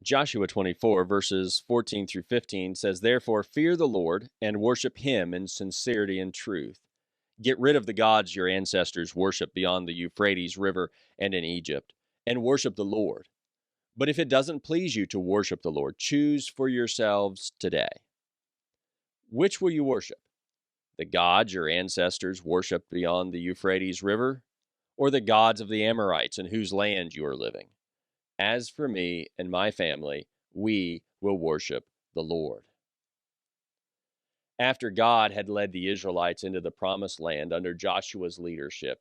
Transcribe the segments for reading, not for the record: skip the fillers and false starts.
Joshua 24, verses 14 through 15 says, "Therefore fear the Lord and worship him in sincerity and truth. Get rid of the gods your ancestors worshiped beyond the Euphrates River and in Egypt, and worship the Lord. But if it doesn't please you to worship the Lord, choose for yourselves today. Which will you worship? The gods your ancestors worshiped beyond the Euphrates River, or the gods of the Amorites in whose land you are living? As for me and my family, we will worship the Lord." After God had led the Israelites into the promised land under Joshua's leadership,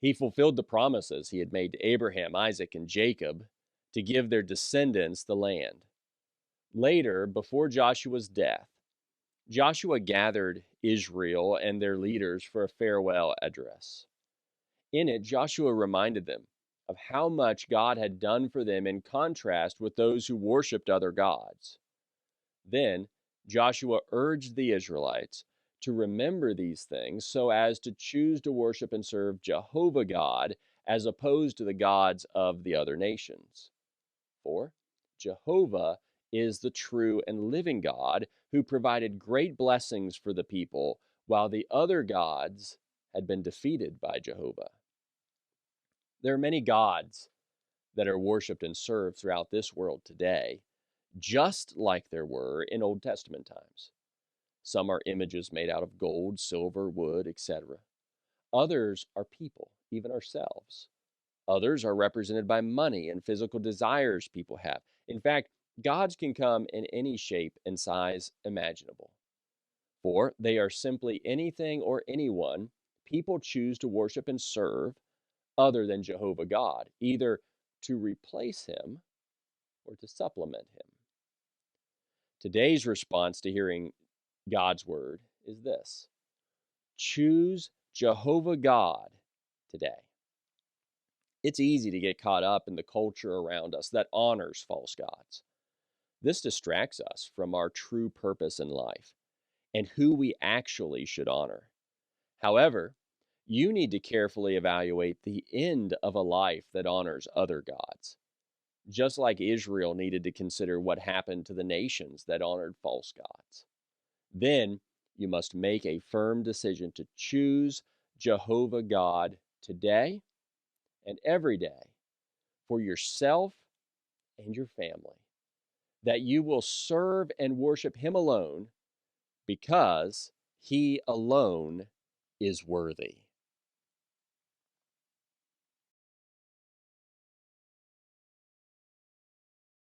he fulfilled the promises he had made to Abraham, Isaac, and Jacob to give their descendants the land. Later, before Joshua's death, Joshua gathered Israel and their leaders for a farewell address. In it, Joshua reminded them of how much God had done for them in contrast with those who worshiped other gods. Then Joshua urged the Israelites to remember these things so as to choose to worship and serve Jehovah God as opposed to the gods of the other nations. For Jehovah is the true and living God who provided great blessings for the people, while the other gods had been defeated by Jehovah. There are many gods that are worshiped and served throughout this world today, just like there were in Old Testament times. Some are images made out of gold, silver, wood, etc. Others are people, even ourselves. Others are represented by money and physical desires people have. In fact, gods can come in any shape and size imaginable. For they are simply anything or anyone people choose to worship and serve other than Jehovah God, either to replace him or to supplement him. Today's response to hearing God's word is this: choose Jehovah God today. It's easy to get caught up in the culture around us that honors false gods. This distracts us from our true purpose in life and who we actually should honor. However, you need to carefully evaluate the end of a life that honors other gods, just like Israel needed to consider what happened to the nations that honored false gods. Then you must make a firm decision to choose Jehovah God today and every day for yourself and your family, that you will serve and worship him alone because he alone is worthy.